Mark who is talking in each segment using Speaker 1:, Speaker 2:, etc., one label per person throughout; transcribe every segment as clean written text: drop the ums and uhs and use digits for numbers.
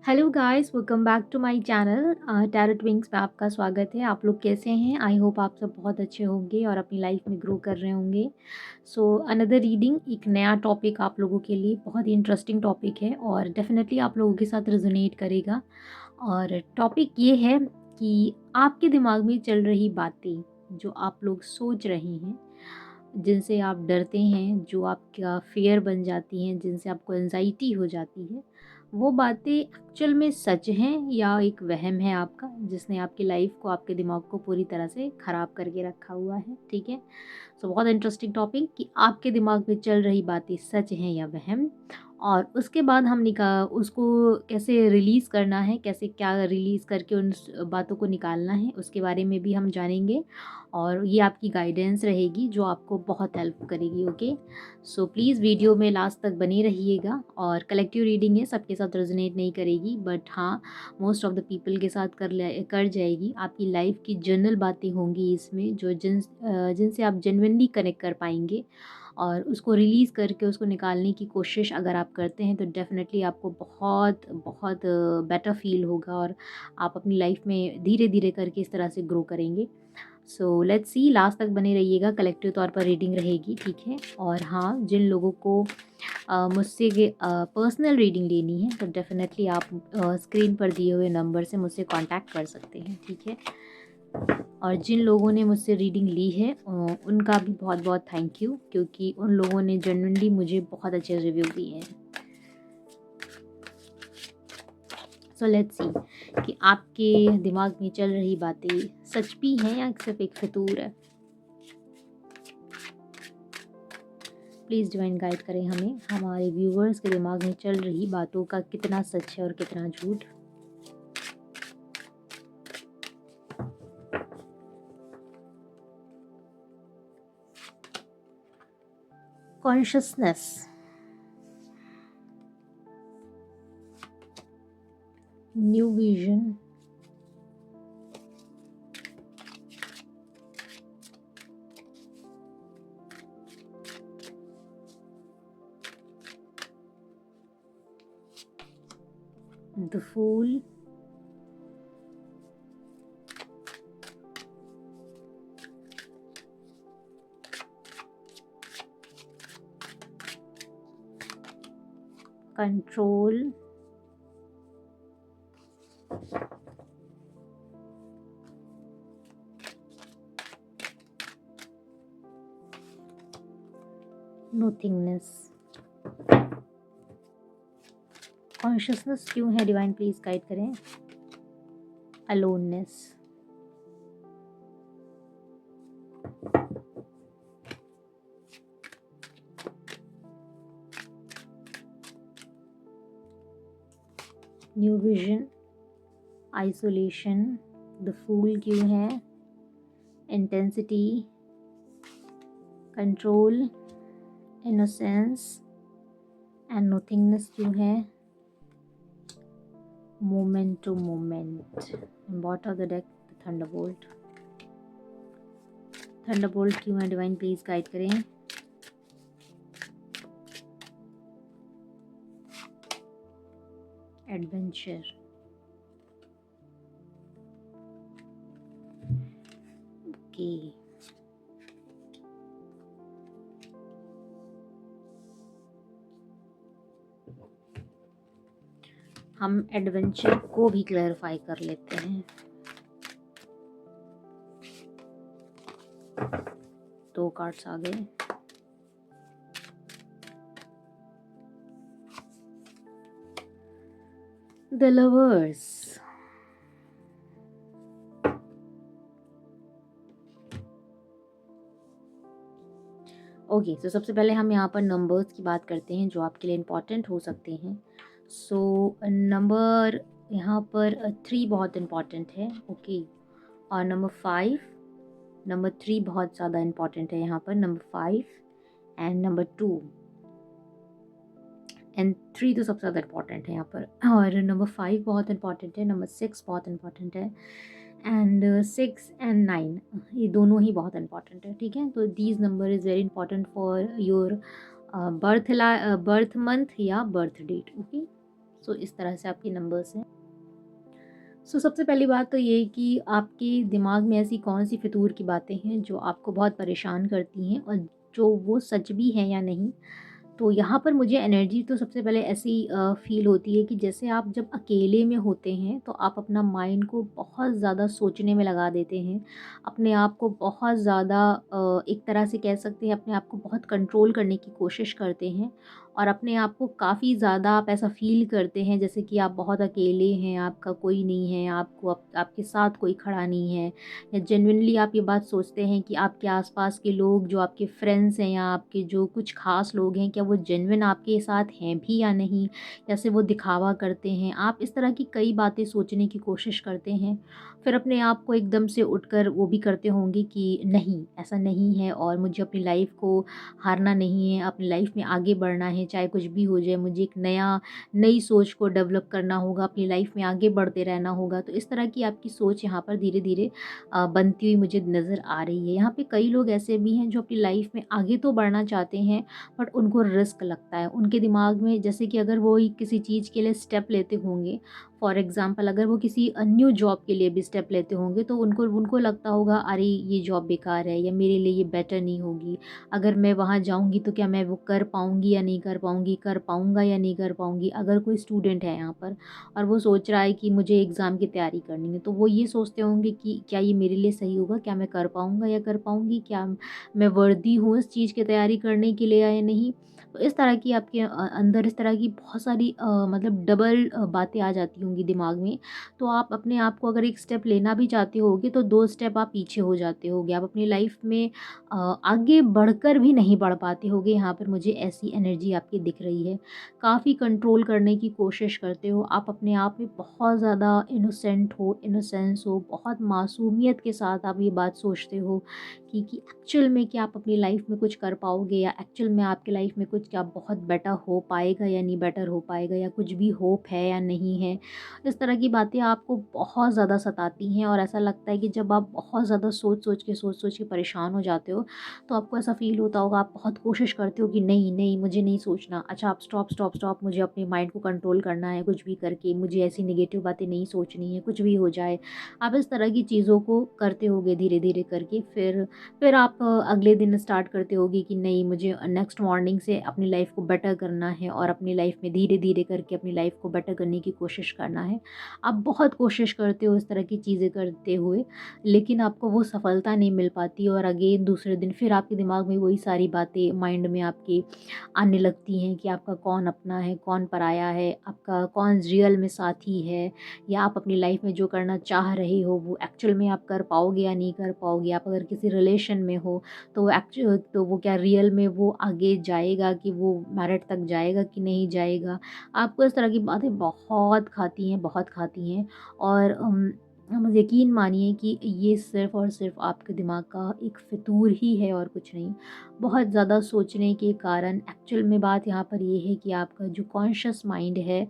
Speaker 1: Hello guys, welcome back to my channel. Tarot Wings में आपका स्वागत है। आप लोग कैसे हैं? आई होप आप सब बहुत अच्छे होंगे और अपनी लाइफ में ग्रो कर रहे होंगे। सो अनदर रीडिंग, एक नया टॉपिक आप लोगों के लिए, बहुत ही इंटरेस्टिंग टॉपिक है और डेफिनेटली आप लोगों के साथ रेजोनेट करेगा। और टॉपिक ये है कि आपके दिमाग में चल रही बातें, जो आप लोग सोच रहे हैं, जिनसे आप डरते हैं, जो आपका फ़ियर बन जाती हैं, जिनसे आपको एंजाइटी हो जाती है, वो बातें एक्चुअल में सच हैं या एक वहम है आपका, जिसने आपकी लाइफ को, आपके दिमाग को पूरी तरह से ख़राब करके रखा हुआ है। ठीक है? सो बहुत इंटरेस्टिंग टॉपिक कि आपके दिमाग में चल रही बातें सच हैं या वहम, और उसके बाद हम उसको कैसे रिलीज़ करना है, कैसे क्या रिलीज़ करके उन बातों को निकालना है, उसके बारे में भी हम जानेंगे। और ये आपकी गाइडेंस रहेगी जो आपको बहुत हेल्प करेगी। ओके, सो प्लीज़ वीडियो में लास्ट तक बने रहिएगा। और कलेक्टिव रीडिंग है, सबके साथ रेजोनेट नहीं करेगी, बट हाँ, मोस्ट ऑफ द पीपल के साथ कर जाएगी। आपकी लाइफ की जनरल बातें होंगी इसमें, जो जिनसे आप जेन्युइनली कनेक्ट कर पाएंगे, और उसको रिलीज़ करके उसको निकालने की कोशिश अगर आप करते हैं तो डेफ़िनेटली आपको बहुत बहुत बेटर फ़ील होगा, और आप अपनी लाइफ में धीरे धीरे करके इस तरह से ग्रो करेंगे। सो लेट्स सी, लास्ट तक बने रहिएगा। कलेक्टिव तौर पर रीडिंग रहेगी, ठीक है? और हाँ, जिन लोगों को मुझसे पर्सनल रीडिंग लेनी है तो डेफ़िनेटली आप स्क्रीन पर दिए हुए नंबर से मुझसे कांटेक्ट कर सकते हैं, ठीक है? और जिन लोगों ने मुझसे रीडिंग ली है उनका भी बहुत बहुत थैंक यू, क्योंकि उन लोगों ने जेन्युइनली मुझे बहुत अच्छे रिव्यू दिए हैं। सो लेट्स सी कि आपके दिमाग में चल रही बातें सच भी हैं या सिर्फ एक फितूर है। प्लीज़ डिवाइन गाइड करें हमें, हमारे व्यूवर्स के दिमाग में चल रही बातों का कितना सच है और कितना झूठ। Consciousness, new vision, the fool, control, nothingness. Consciousness क्यों है? डिवाइन प्लीज गाइड करें। Aloneness, new vision, isolation. The fool क्यों है? Intensity, control, innocence, and nothingness क्यों है? Moment to moment. Bottom of the deck, thunderbolt. Thunderbolt क्यों है? Divine please guide करें। एडवेंचर। ओके, हम एडवेंचर को भी क्लैरिफाई कर लेते हैं। दो कार्ड्स आ गए। The lovers. ओके, तो सबसे पहले हम यहाँ पर नंबर्स की बात करते हैं जो आपके लिए इम्पॉर्टेंट हो सकते हैं। सो नंबर यहाँ पर 3 बहुत इम्पॉर्टेंट है। ओके, और नंबर 5, नंबर 3 बहुत ज़्यादा इम्पॉर्टेंट है यहाँ पर। नंबर 5 एंड नंबर 2 एंड 3 तो सबसे ज़्यादा इम्पॉर्टेंट है यहाँ पर। और नंबर 5 बहुत इम्पॉर्टेंट है, नंबर 6 बहुत इम्पॉर्टेंट है, एंड 6 एंड 9 ये दोनों ही बहुत इम्पॉर्टेंट है। ठीक है, तो these number is very important for your birth month या बर्थ डेट। ओके, सो इस तरह से आपके नंबर्स हैं। सो सबसे पहली बात तो ये है कि आपके दिमाग में ऐसी कौन-सी फ़ितूर की बातें हैं जो आपको बहुत परेशान करती हैं और जो वो सच भी हैं या नहीं। तो यहाँ पर मुझे एनर्जी तो सबसे पहले ऐसी फ़ील होती है कि जैसे आप जब अकेले में होते हैं तो आप अपना माइंड को बहुत ज़्यादा सोचने में लगा देते हैं। अपने आप को बहुत ज़्यादा एक तरह से कह सकते हैं अपने आप को बहुत कंट्रोल करने की कोशिश करते हैं और अपने आप को काफ़ी ज़्यादा आप ऐसा फ़ील करते हैं जैसे कि आप बहुत अकेले हैं, आपका कोई नहीं है, आपको आपके साथ कोई खड़ा नहीं है, या जेन्युइनली आप ये बात सोचते हैं कि आपके आस-पास के लोग जो आपके फ्रेंड्स हैं या आपके जो कुछ ख़ास लोग हैं, क्या वो जेन्युइन आपके साथ हैं भी या नहीं, या सिर्फ़ वो दिखावा करते हैं। आप इस तरह की कई बातें सोचने की कोशिश करते हैं। फिर अपने आप को एकदम से उठकर वो भी करते होंगे कि नहीं, ऐसा नहीं है और मुझे अपनी लाइफ़ को हारना नहीं है, अपनी लाइफ़ में आगे बढ़ना है, चाहे कुछ भी हो जाए। मुझे एक नई सोच को डेवलप करना होगा, अपनी लाइफ़ में आगे बढ़ते रहना होगा। तो इस तरह की आपकी सोच यहाँ पर धीरे-धीरे बनती हुई मुझे नज़र आ रही है। यहाँ पे कई लोग ऐसे भी हैं जो अपनी लाइफ़ में आगे तो बढ़ना चाहते हैं, बट उनको रिस्क लगता है। उनके दिमाग में जैसे कि अगर वो ही किसी चीज़ के लिए स्टेप लेते होंगे, फॉर एग्ज़ाम्पल अगर वो किसी न्यू जॉब के लिए भी स्टेप लेते होंगे, तो उनको उनको लगता होगा अरे ये जॉब बेकार है या मेरे लिए ये बेटर नहीं होगी। अगर मैं वहाँ जाऊँगी तो क्या मैं वो कर पाऊँगी या नहीं कर पाऊँगी, कर पाऊँगा या नहीं कर पाऊँगी। अगर कोई स्टूडेंट है यहाँ पर और वो सोच रहा है कि मुझे एग्ज़ाम की तैयारी करनी है, तो वो ये सोचते होंगे कि क्या ये मेरे लिए सही होगा? क्या मैं कर पाऊँगा या कर पाऊँगी? क्या मैं वर्दी हूँ इस चीज़ की तैयारी करने के लिए या नहीं? तो इस तरह की आपके अंदर इस तरह की बहुत सारी मतलब डबल बातें आ जाती होंगी दिमाग में। तो आप अपने आप को अगर एक स्टेप लेना भी चाहते होगे तो 2 स्टेप आप पीछे हो जाते होगे। आप अपनी लाइफ़ में आगे बढ़कर भी नहीं बढ़ पाते होगे, यहाँ पर मुझे ऐसी एनर्जी आपकी दिख रही है। काफ़ी कंट्रोल करने की कोशिश करते हो, आप अपने आप में बहुत ज़्यादा इनोसेंट हो, इनोसेंस हो, बहुत मासूमियत के साथ आप ये बात सोचते हो कि एक्चुअल में क्या आप अपनी लाइफ़ में कुछ कर पाओगे, या एक्चुअल में आपकी लाइफ़ में कुछ क्या बहुत बेटर हो पाएगा या नहीं बेटर हो पाएगा, या कुछ भी होप है या नहीं है। इस तरह की बातें आपको बहुत ज़्यादा सताती हैं और ऐसा लगता है कि जब आप बहुत ज़्यादा सोच-सोच के परेशान हो जाते हो, तो आपको ऐसा फ़ील होता होगा, आप बहुत कोशिश करते हो कि नहीं, नहीं मुझे नहीं सोचना। अच्छा आप स्टॉप मुझे अपने माइंड को कंट्रोल करना है कुछ भी करके, मुझे ऐसी नेगेटिव बातें नहीं सोचनी है, कुछ भी हो जाए। आप इस तरह की चीज़ों को करते होगे धीरे-धीरे करके, फिर आप अगले दिन स्टार्ट करते होगे कि नहीं मुझे नेक्स्ट मॉर्निंग से अपनी लाइफ़ को बेटर करना है और अपनी लाइफ़ में धीरे-धीरे करके अपनी लाइफ़ को बेटर करने की कोशिश करना है। आप बहुत कोशिश करते हो इस तरह की चीज़ें करते हुए, लेकिन आपको वो सफलता नहीं मिल पाती और अगेन दूसरे दिन फिर आपके दिमाग में वही सारी बातें माइंड में आपके आने लगती हैं कि आपका कौन अपना है, कौन पराया है, आपका कौन रियल में साथी है, या आप अपनी लाइफ़ में जो करना चाह रहे हो वो एक्चुअल में आप कर पाओगे या नहीं कर पाओगे। आप अगर किसी रिलेशन में हो तो वो क्या रियल में वो आगे जाएगा, कि वो मैरिट तक जाएगा कि नहीं जाएगा। आपको इस तरह की बातें बहुत खाती हैं और यकीन मानिए कि ये सिर्फ़ और सिर्फ़ आपके दिमाग का एक फितूर ही है और कुछ नहीं। बहुत ज़्यादा सोचने के कारण एक्चुअल में बात यहाँ पर ये है कि आपका जो कॉन्शियस माइंड है,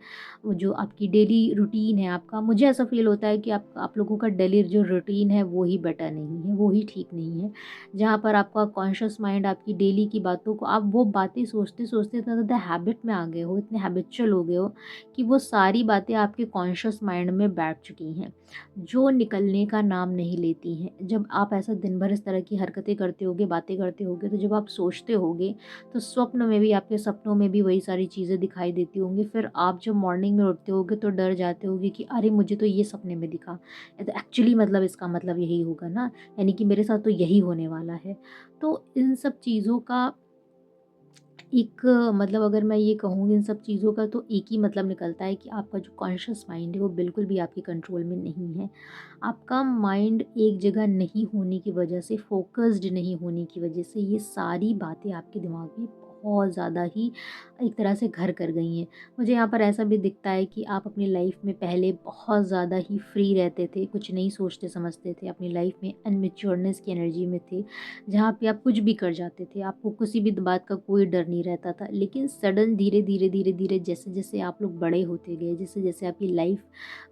Speaker 1: वो जो आपकी डेली रूटीन है आपका, मुझे ऐसा फ़ील होता है कि आप लोगों का डेली जो रूटीन है वो ही बेटर नहीं है, वो ही ठीक नहीं है। जहाँ पर आपका कॉन्शियस माइंड आपकी डेली की बातों को, आप वो बातें सोचते-सोचते इतना ज़्यादा हैबिट में आ गए हो, इतने हैबिचुअल हो गए हो कि वो सारी बातें आपके कॉन्शियस माइंड में बैठ चुकी हैं, जो निकलने का नाम नहीं लेती हैं। जब आप ऐसा दिन भर इस तरह की हरकतें करते होगे, बातें करते होगे, तो जब आप सोचते होगे, तो स्वप्न में भी, आपके सपनों में भी वही सारी चीज़ें दिखाई देती होंगी। फिर आप जब मॉर्निंग में उठते होगे तो डर जाते होगे कि अरे! मुझे तो ये सपने में दिखा। ये तो एक्चुअली मतलब इसका मतलब यही होगा ना, यानी कि मेरे साथ तो यही होने वाला है। तो इन सब चीज़ों का एक मतलब अगर मैं ये कहूँ, इन सब चीज़ों का तो एक ही मतलब निकलता है कि आपका जो कॉन्शियस माइंड है वो बिल्कुल भी आपके कंट्रोल में नहीं है। आपका माइंड एक जगह नहीं होने की वजह से, फ़ोकस्ड नहीं होने की वजह से ये सारी बातें आपके दिमाग में बहुत ज़्यादा ही एक तरह से घर कर गई हैं। मुझे यहाँ पर ऐसा भी दिखता है कि आप अपनी लाइफ़ में पहले बहुत ज़्यादा ही फ्री रहते थे, कुछ नहीं सोचते समझते थे, अपनी लाइफ़ में अनमैच्योरनेस की एनर्जी में थे, जहाँ पे आप कुछ भी कर जाते थे, आपको किसी भी बात का कोई डर नहीं रहता था। लेकिन सडन धीरे-धीरे जैसे-जैसे आप लोग बड़े होते गए, जैसे-जैसे आपकी लाइफ़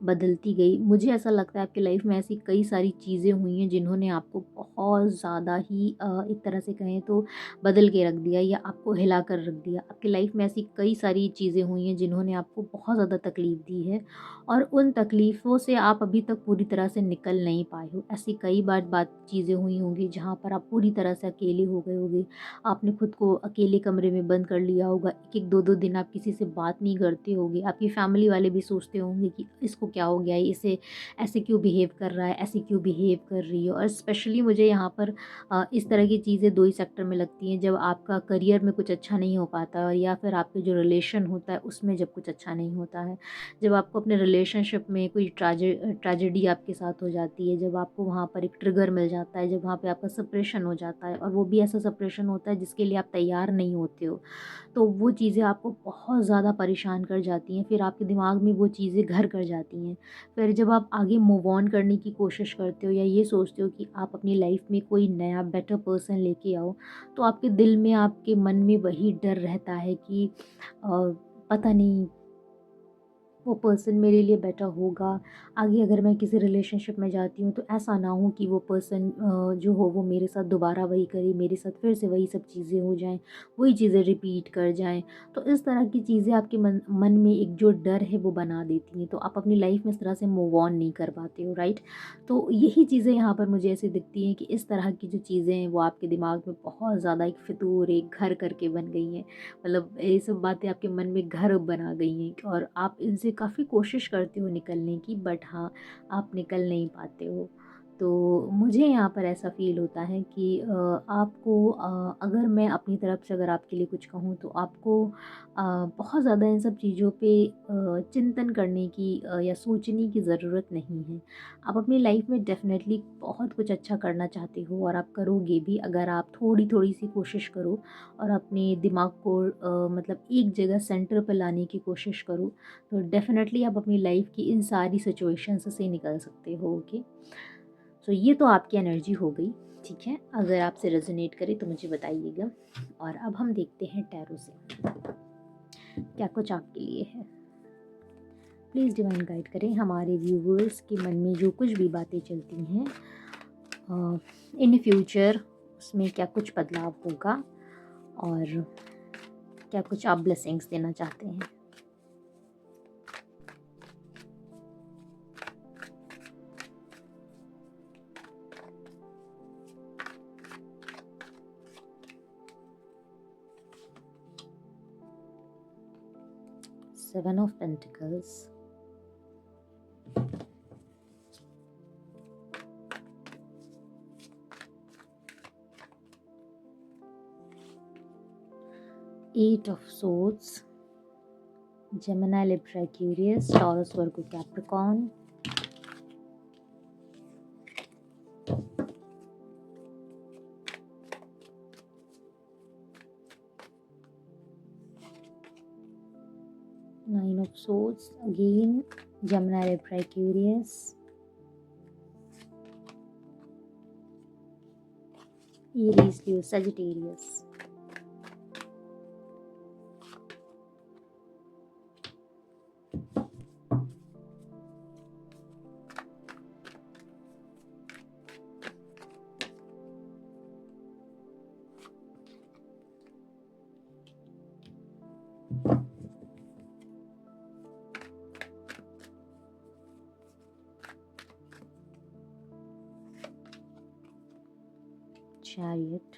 Speaker 1: बदलती गई, मुझे ऐसा लगता है आपकी लाइफ़ में ऐसी कई सारी चीज़ें हुई हैं जिन्होंने आपको बहुत ज़्यादा ही एक तरह से कहें तो बदल के रख दिया, या आपको हिला कर रख दिया। आपकी लाइफ में ऐसी कई सारी चीज़ें हुई हैं जिन्होंने आपको बहुत ज़्यादा तकलीफ़ दी है और उन तकलीफ़ों से आप अभी तक पूरी तरह से निकल नहीं पाए हो। ऐसी कई बात चीज़ें हुई होंगी जहाँ पर आप पूरी तरह से अकेले हो गए होंगे। आपने खुद को अकेले कमरे में बंद कर लिया होगा। 1-1 2-2 दिन आप किसी से बात नहीं करते होंगे। आपकी फैमिली वाले भी सोचते होंगे कि इसको क्या हो गया है? इसे ऐसे क्यों बिहेव कर रहा है? ऐसे क्यों बिहेव कर रही है? और स्पेशली मुझे यहाँ पर इस तरह की चीज़ें 2 ही सेक्टर में लगती हैं, जब आपका करियर में कुछ अच्छा नहीं हो पाता है या फिर आपके जो रिलेशन होता है उसमें जब कुछ अच्छा नहीं होता है। जब आपको अपने रिलेशनशिप में कोई ट्रेजेडी आपके साथ हो जाती है, जब आपको वहाँ पर एक ट्रिगर मिल जाता है, जब वहाँ पे आपका सेपरेशन हो जाता है और वो भी ऐसा सेपरेशन होता है जिसके लिए आप तैयार नहीं होते हो, तो वो चीज़ें आपको बहुत ज़्यादा परेशान कर जाती हैं। फिर आपके दिमाग में वो चीज़ें घर कर जाती हैं। फिर जब आप आगे मूव ऑन करने की कोशिश करते हो या ये सोचते हो कि आप अपनी लाइफ में कोई नया बेटर पर्सन लेके आओ, तो आपके दिल में, आपके मन में वही डर रहता है कि पता नहीं वो पर्सन मेरे लिए बेटर होगा। आगे अगर मैं किसी रिलेशनशिप में जाती हूँ तो ऐसा ना हो कि वो पर्सन जो हो वो मेरे साथ दोबारा वही करे, मेरे साथ फिर से वही सब चीज़ें हो जाएँ, वही चीज़ें रिपीट कर जाएँ। तो इस तरह की चीज़ें आपके मन में एक जो डर है वो बना देती हैं, तो आप अपनी लाइफ में इस तरह से मूव ऑन नहीं कर पाते हो, राइट? तो यही चीज़ें यहाँ पर मुझे ऐसी दिखती हैं कि इस तरह की जो चीज़ें हैं वो आपके दिमाग में बहुत ज़्यादा एक फितूर, एक घर करके बन गई हैं। मतलब ये सब बातें आपके मन में घर बना गई हैं और आप इनसे काफ़ी कोशिश करते हो निकलने की, बट हाँ, आप निकल नहीं पाते हो। तो मुझे यहाँ पर ऐसा फ़ील होता है कि आपको अगर मैं अपनी तरफ से अगर आपके लिए कुछ कहूँ तो आपको बहुत ज़्यादा इन सब चीज़ों पे चिंतन करने की या सोचने की ज़रूरत नहीं है। आप अपनी लाइफ में डेफ़िनेटली बहुत कुछ अच्छा करना चाहते हो और आप करोगे भी, अगर आप थोड़ी-थोड़ी सी कोशिश करो और अपने दिमाग को मतलब एक जगह सेंटर पे लाने की कोशिश करो, तो डेफ़िनेटली आप अपनी लाइफ की इन सारी सिचुएशंस से निकल सकते हो। ओके, सो ये तो आपकी एनर्जी हो गई, ठीक है? अगर आपसे रेजोनेट करे तो मुझे बताइएगा। और अब हम देखते हैं टैरो से क्या कुछ आपके लिए है। प्लीज़ डिवाइन गाइड करें हमारे व्यूवर्स के मन में जो कुछ भी बातें चलती हैं इन फ्यूचर, उसमें क्या कुछ बदलाव होगा और क्या कुछ आप ब्लेसिंग्स देना चाहते हैं। Seven of Pentacles, Eight of Swords, Gemini, Libra, Aquarius, Taurus, Virgo, Capricorn, Nine of Swords, again Gemini, Libra, Aquarius, Aries, Leo, Sagittarius. Chariot,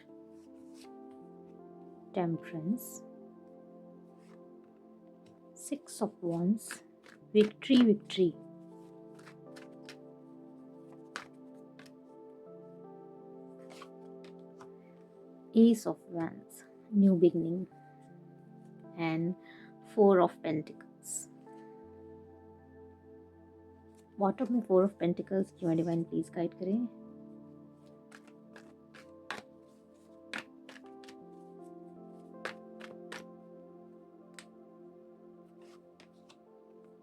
Speaker 1: Temperance, Six of Wands, Victory, Victory, Ace of Wands, New Beginning, and Four of Pentacles. Bottom में Four of Pentacles क्यों है, divine please guide करें।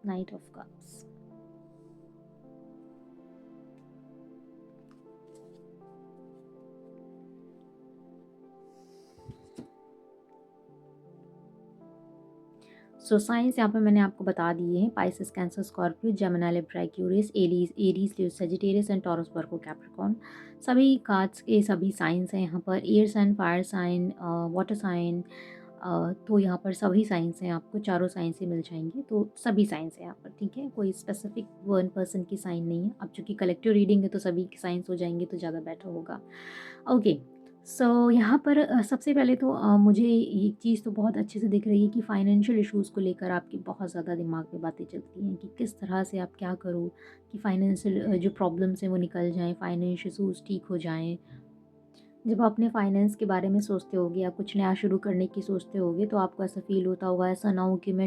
Speaker 1: Knight of Cups, so signs यहाँ पे मैंने आपको बता दिए हैं, Pisces, Cancer, Scorpio, Gemini, Libra, Aquarius, Aries, Leo, Sagittarius and Taurus, Virgo, Capricorn. सभी कार्ड्स के सभी साइंस हैं यहाँ पर, air sign, fire sign, water sign, तो यहाँ पर सभी साइंस हैं, आपको चारों साइंस ही मिल जाएंगे, तो सभी साइंस है यहाँ पर, ठीक है, कोई स्पेसिफिक वन पर्सन की साइन नहीं है। अब चूँकि कलेक्टिव रीडिंग है तो सभी की साइंस हो जाएंगे तो ज़्यादा बेटर होगा। ओके, सो यहाँ पर सबसे पहले तो मुझे एक चीज़ तो बहुत अच्छे से दिख रही है कि फाइनेंशियल इश्यूज़ को लेकर आपके बहुत ज़्यादा दिमाग में बातें चलती हैं कि किस तरह से आप क्या करो कि फाइनेंशियल जो प्रॉब्लम्स हैं वो निकल जाएँ, फाइनेंशियल इश्यूज़ ठीक हो जाएँ। जब आप अपने फाइनेंस के बारे में सोचते होगे या कुछ नया शुरू करने की सोचते होगे तो आपको ऐसा फ़ील होता होगा, ऐसा ना हो कि मैं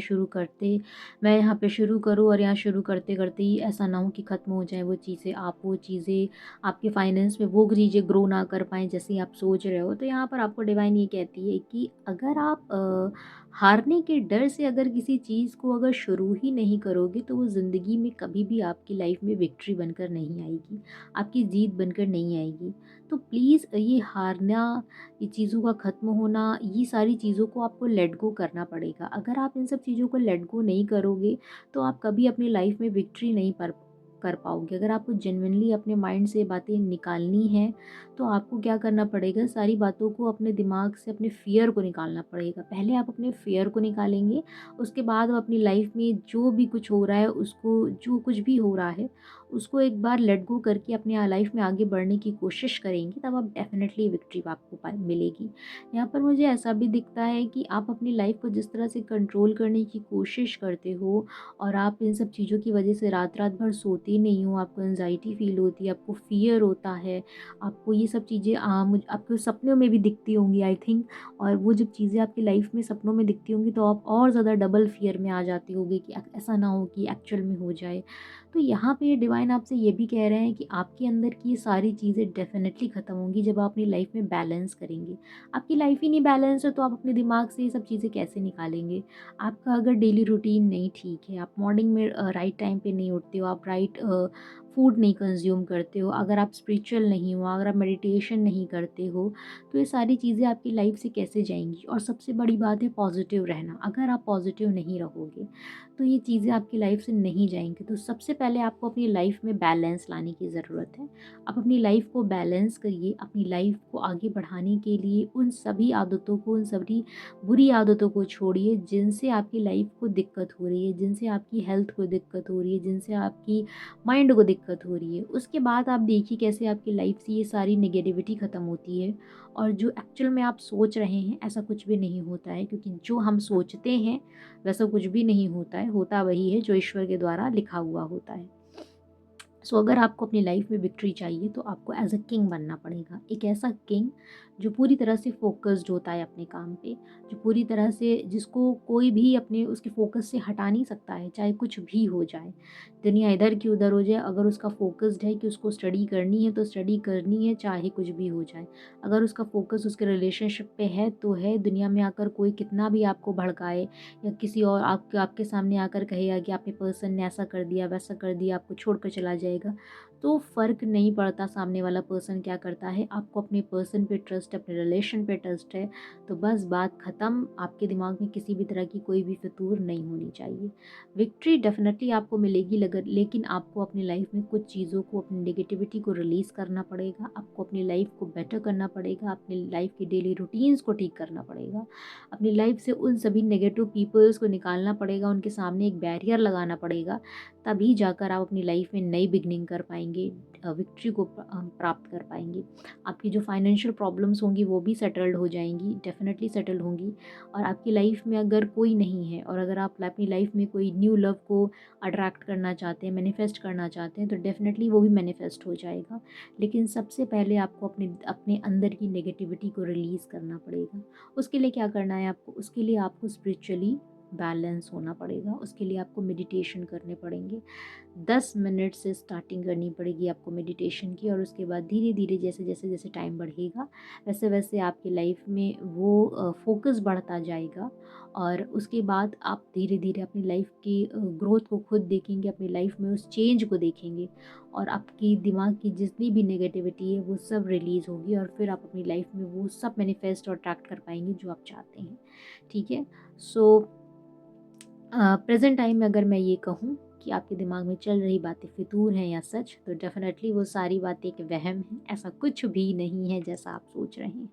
Speaker 1: यहाँ पे शुरू करूँ और यहाँ शुरू करते-करते ही ऐसा ना हो कि ख़त्म हो जाए वो चीज़ें, आप वो चीज़ें आपके फाइनेंस में वो चीज़ें ग्रो ना कर पाएँ जैसे आप सोच रहे हो। तो यहाँ पर आपको डिवाइन ये कहती है कि अगर आप हारने के डर से अगर किसी चीज़ को अगर शुरू ही नहीं करोगे तो वो ज़िंदगी में कभी भी आपकी लाइफ़ में विक्ट्री बनकर नहीं आएगी, आपकी जीत बनकर नहीं आएगी। तो प्लीज़ ये हारना, ये चीज़ों का ख़त्म होना, ये सारी चीज़ों को आपको लेट गो करना पड़ेगा। अगर आप इन सब चीज़ों को लेट गो नहीं करोगे, तो आप कभी अपनी लाइफ़ में विक्ट्री नहीं पर कर पाओगे। अगर आपको जेन्युइनली अपने माइंड से बातें निकालनी हैं, तो आपको क्या करना पड़ेगा, सारी बातों को अपने दिमाग से, अपने फ़ियर को निकालना पड़ेगा। पहले आप अपने फ़ियर को निकालेंगे, उसके बाद आप अपनी लाइफ़ में जो भी कुछ हो रहा है, उसको जो कुछ भी हो रहा है उसको एक बार लेट गो करके अपने लाइफ में आगे बढ़ने की कोशिश करेंगे, तब आप डेफ़िनेटली विक्ट्री आपको मिलेगी। यहाँ पर मुझे ऐसा भी दिखता है कि आप अपनी लाइफ को जिस तरह से कंट्रोल करने की कोशिश करते हो और आप इन सब चीज़ों की वजह से रात-रात भर सोते नहीं हो, आपको एंग्ज़ायटी फ़ील होती है, आपको फ़ियर होता है, आपको ये सब चीज़ें आपको सपनों में भी दिखती होंगी आई थिंक, और वो जब चीज़ें आपकी लाइफ में सपनों में दिखती होंगी तो आप और ज़्यादा डबल फ़ियर में आ जाते होगे कि ऐसा ना हो कि एक्चुअल में हो जाए। तो यहाँ पे डिवाइन आपसे ये भी कह रहे हैं कि आपके अंदर की ये सारी चीज़ें डेफ़िनेटली ख़त्म होंगी जब आप अपनी लाइफ में बैलेंस करेंगे। आपकी लाइफ ही नहीं बैलेंस है तो आप अपने दिमाग से ये सब चीज़ें कैसे निकालेंगे? आपका अगर डेली रूटीन नहीं ठीक है, आप मॉर्निंग में राइट टाइम पे नहीं उठते हो, आप राइट फूड नहीं कंज़्यूम करते हो, अगर आप स्पिरिचुअल नहीं हो, अगर आप मेडिटेशन नहीं करते हो, तो ये सारी चीज़ें आपकी लाइफ से कैसे जाएँगी? और सबसे बड़ी बात है पॉज़िटिव रहना। अगर आप पॉज़िटिव नहीं रहोगे तो ये चीज़ें आपकी लाइफ से नहीं जाएँगी। तो सबसे पहले आपको अपनी लाइफ में बैलेंस लाने की ज़रूरत है। आप अपनी लाइफ को बैलेंस करिए, अपनी लाइफ को आगे बढ़ाने के लिए उन सभी आदतों को, उन सभी बुरी आदतों को छोड़िए जिनसे आपकी लाइफ को दिक्कत हो रही है, जिनसे आपकी हेल्थ को दिक्कत हो रही है, जिनसे आपकी माइंड को दिक्कत हो रही है। उसके बाद आप देखिए कैसे आपकी लाइफ से ये सारी नेगेटिविटी ख़त्म होती है और जो एक्चुअल में आप सोच रहे हैं ऐसा कुछ भी नहीं होता है, क्योंकि जो हम सोचते हैं वैसा कुछ भी नहीं होता है, होता वही है जो ईश्वर के द्वारा लिखा हुआ होता है। सो अगर आपको अपनी लाइफ में विक्ट्री चाहिए तो आपको एज अ किंग बनना पड़ेगा, एक ऐसा किंग जो पूरी तरह से फोकस्ड होता है अपने काम पे, जो पूरी तरह से, जिसको कोई भी अपने उसके फोकस से हटा नहीं सकता है, चाहे कुछ भी हो जाए, दुनिया इधर की उधर हो जाए, अगर उसका फोकस्ड है कि उसको स्टडी करनी है तो स्टडी करनी है, चाहे कुछ भी हो जाए। अगर उसका फोकस उसके रिलेशनशिप पे है तो है, दुनिया में आकर कोई कितना भी आपको भड़काए या किसी और आपके सामने आकर कहेगा कि आपने पर्सन ने ऐसा कर दिया, वैसा कर दिया, आपको छोड़कर चला जाएगा, तो फ़र्क नहीं पड़ता सामने वाला पर्सन क्या करता है। आपको अपने पर्सन पे ट्रस्ट है, अपने रिलेशन पे ट्रस्ट है, तो बस बात ख़त्म। आपके दिमाग में किसी भी तरह की कोई भी फितूर नहीं होनी चाहिए। विक्ट्री डेफ़िनेटली आपको मिलेगी, लेकिन आपको अपनी लाइफ में कुछ चीज़ों को, अपनी नेगेटिविटी को रिलीज़ करना पड़ेगा, आपको अपनी लाइफ को बेटर करना पड़ेगा, अपनी लाइफ की डेली रूटीन्स को ठीक करना पड़ेगा, अपनी लाइफ से उन सभी नेगेटिव पीपल्स को निकालना पड़ेगा, उनके सामने एक बैरियर लगाना पड़ेगा, तभी जाकर आप अपनी लाइफ में नई बिगनिंग कर पाएंगे, विक्ट्री को प्राप्त कर पाएंगे। आपकी जो फाइनेंशियल प्रॉब्लम्स होंगी वो भी सेटल्ड हो जाएंगी, डेफिनेटली सेटल होंगी। और आपकी लाइफ में अगर कोई नहीं है और अगर आप अपनी लाइफ में कोई न्यू लव को अट्रैक्ट करना चाहते हैं, मैनिफेस्ट करना चाहते हैं, तो डेफिनेटली वो भी मैनिफेस्ट हो जाएगा। लेकिन सबसे पहले आपको अपने अपने अंदर की नेगेटिविटी को रिलीज़ करना पड़ेगा। उसके लिए क्या करना है आपको? उसके लिए आपको स्पिरिचुअली बैलेंस होना पड़ेगा, उसके लिए आपको मेडिटेशन करने पड़ेंगे। 10 मिनट से स्टार्टिंग करनी पड़ेगी आपको मेडिटेशन की, और उसके बाद धीरे धीरे जैसे जैसे जैसे टाइम बढ़ेगा वैसे वैसे आपकी लाइफ में वो फोकस बढ़ता जाएगा। और उसके बाद आप धीरे धीरे अपनी लाइफ की ग्रोथ को खुद देखेंगे, अपनी लाइफ में उस चेंज को देखेंगे, और आपकी दिमाग की जितनी भी नेगेटिविटी है वो सब रिलीज़ होगी, और फिर आप अपनी लाइफ में वो सब मैनिफेस्ट और अट्रैक्ट कर पाएंगे जो आप चाहते हैं। ठीक है। सो प्रेज़ेंट टाइम में अगर मैं ये कहूँ कि आपके दिमाग में चल रही बातें फितूर हैं या सच, तो डेफ़िनेटली वो सारी बातें एक वहम है, ऐसा कुछ भी नहीं है जैसा आप सोच रहे हैं।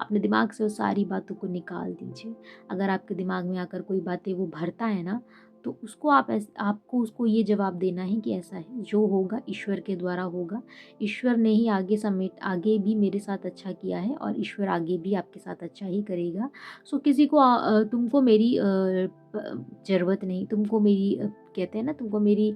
Speaker 1: अपने दिमाग से उस सारी बातों को निकाल दीजिए। अगर आपके दिमाग में आकर कोई बातें वो भरता है ना, तो उसको आपको उसको ये जवाब देना है कि ऐसा है, जो होगा ईश्वर के द्वारा होगा। ईश्वर ने ही आगे भी मेरे साथ अच्छा किया है और ईश्वर आगे भी आपके साथ अच्छा ही करेगा। सो किसी को तुमको मेरी ज़रूरत नहीं, तुमको मेरी कहते हैं ना, तुमको मेरी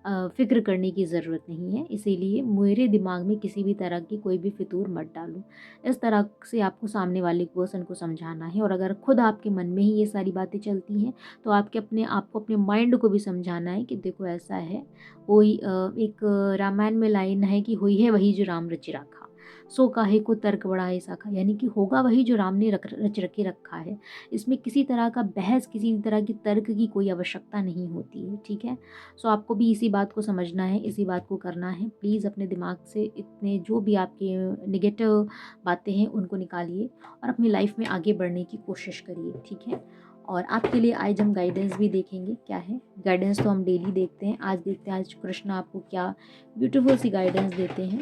Speaker 1: फ़िक्र करने की ज़रूरत नहीं है। इसीलिए मेरे दिमाग में किसी भी तरह की कोई भी फितूर मत डालो। इस तरह से आपको सामने वाले पर्सन को समझाना है। और अगर खुद आपके मन में ही ये सारी बातें चलती हैं, तो आपको अपने माइंड को भी समझाना है कि देखो ऐसा है। एक रामायण में लाइन है कि होई है वही जो राम रचि राखा, सो काहे को तर्क बढ़ाए साखा, यानी कि होगा वही जो राम ने रच के रखा है। इसमें किसी तरह का बहस, किसी भी तरह की तर्क की कोई आवश्यकता नहीं होती है, ठीक है। सो आपको भी इसी बात को समझना है, इसी बात को करना है। प्लीज़ अपने दिमाग से इतने जो भी आपके नेगेटिव बातें हैं उनको निकालिए और अपनी लाइफ में आगे बढ़ने की कोशिश करिए, ठीक है। और आपके लिए आज हम गाइडेंस भी देखेंगे क्या है। गाइडेंस तो हम डेली देखते हैं, आज देखते हैं आज कृष्ण आपको क्या ब्यूटीफुल सी गाइडेंस देते हैं।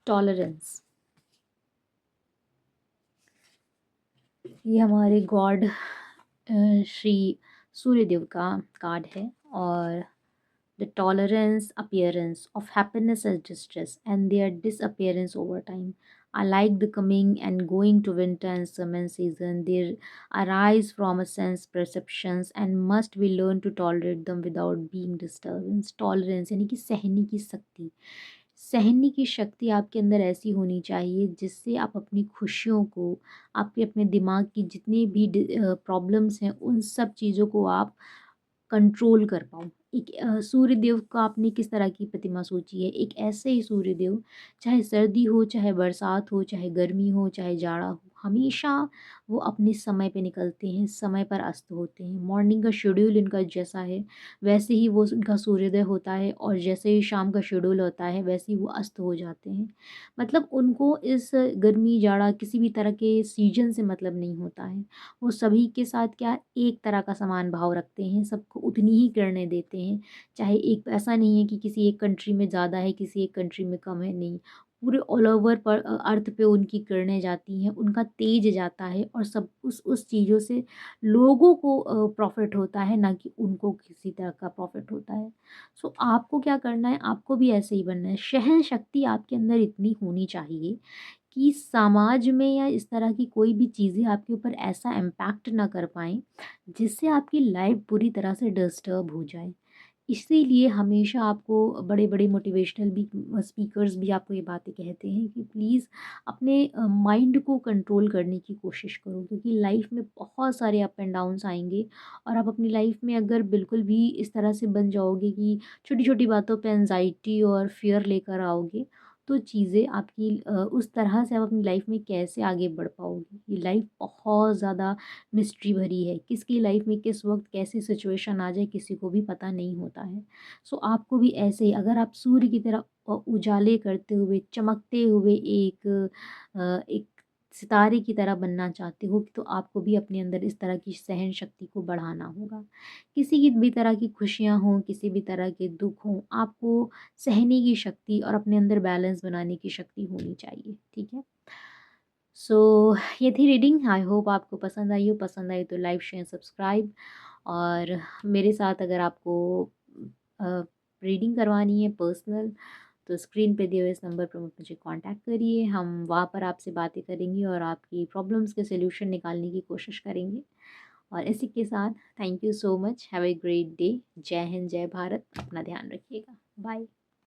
Speaker 1: टॉलरेंस, ये हमारे गॉड श्री सूर्यदेव का कार्ड है। और the tolerance appearance of happiness as distress and their disappearance over time. Unlike the coming and going to winter and summer season, they arise from a sense perceptions and must be learned to tolerate them without being disturbance. Tolerance यानी कि सहने की शक्ति। सहने की शक्ति आपके अंदर ऐसी होनी चाहिए जिससे आप अपनी खुशियों को, आपके अपने दिमाग की जितनी भी प्रॉब्लम्स हैं, उन सब चीज़ों को आप कंट्रोल कर पाऊँ। एक सूर्यदेव का आपने किस तरह की प्रतिमा सोची है? एक ऐसे ही सूर्यदेव, चाहे सर्दी हो, चाहे बरसात हो, चाहे गर्मी हो, चाहे जाड़ा हो, हमेशा वो अपने समय पे निकलते हैं, समय पर अस्त होते हैं। मॉर्निंग का शेड्यूल इनका जैसा है, वैसे ही वो उनका सूर्योदय होता है और जैसे ही शाम का शेड्यूल होता है, वैसे ही वो अस्त हो जाते हैं। मतलब उनको इस गर्मी, जाड़ा किसी भी तरह के सीज़न से मतलब नहीं होता है। वो सभी के साथ क्या एक तरह का समान भाव रखते हैं, सबको उतनी ही किरणें देते हैं। चाहे एक ऐसा नहीं है कि किसी एक कंट्री में ज़्यादा है, किसी एक कंट्री में कम है, नहीं। पूरे ऑल ओवर पर अर्थ पे उनकी किरणें जाती हैं, उनका तेज जाता है और सब उस चीज़ों से लोगों को प्रॉफ़िट होता है, ना कि उनको किसी तरह का प्रॉफ़िट होता है। सो आपको क्या करना है, आपको भी ऐसे ही बनना है। सहन शक्ति आपके अंदर इतनी होनी चाहिए कि समाज में या इस तरह की कोई भी चीज़ें आपके ऊपर ऐसा इम्पैक्ट ना कर पाएँ, जिससे आपकी लाइफ़ पूरी तरह से डिस्टर्ब हो जाए। इसीलिए हमेशा आपको बड़े-बड़े मोटिवेशनल भी स्पीकर्स भी आपको ये बातें कहते हैं कि प्लीज़ अपने माइंड को कंट्रोल करने की कोशिश करो, क्योंकि लाइफ़ में बहुत सारे अप एंड डाउन्स आएँगे। और आप अपनी लाइफ़ में अगर बिल्कुल भी इस तरह से बन जाओगे कि छोटी-छोटी बातों पे एंग्ज़ायटी और फ़ियर लेकर आओगे, तो चीज़ें आपकी उस तरह से आप अपनी लाइफ़ में कैसे आगे बढ़ पाओगे? ये लाइफ़ बहुत ज़्यादा मिस्ट्री भरी है। किसकी लाइफ़ में किस वक़्त कैसी सिचुएशन आ जाए, किसी को भी पता नहीं होता है। सो आपको भी ऐसे ही, अगर आप सूर्य की तरह उजाले करते हुए, चमकते हुए एक सितारे की तरह बनना चाहते हो, तो आपको भी अपने अंदर इस तरह की सहन शक्ति को बढ़ाना होगा। किसी की भी तरह की खुशियाँ हों, किसी भी तरह के दुःख हों, आपको सहने की शक्ति और अपने अंदर बैलेंस बनाने की शक्ति होनी चाहिए, ठीक है? सो ये थी रीडिंग। आई होप आपको पसंद आई हो। पसंद आई तो लाइक शेयर सब्सक्राइब। और मेरे साथ अगर आपको रीडिंग करवानी है पर्सनल, तो स्क्रीन पे दिए हुए इस नंबर पर मुझे कांटेक्ट करिए। हम वहाँ पर आपसे बातें करेंगे और आपकी प्रॉब्लम्स के सॉल्यूशन निकालने की कोशिश करेंगे। और इसी के साथ thank you so much. Have a great day. जय हिंद, जय भारत। अपना ध्यान रखिएगा। बाय।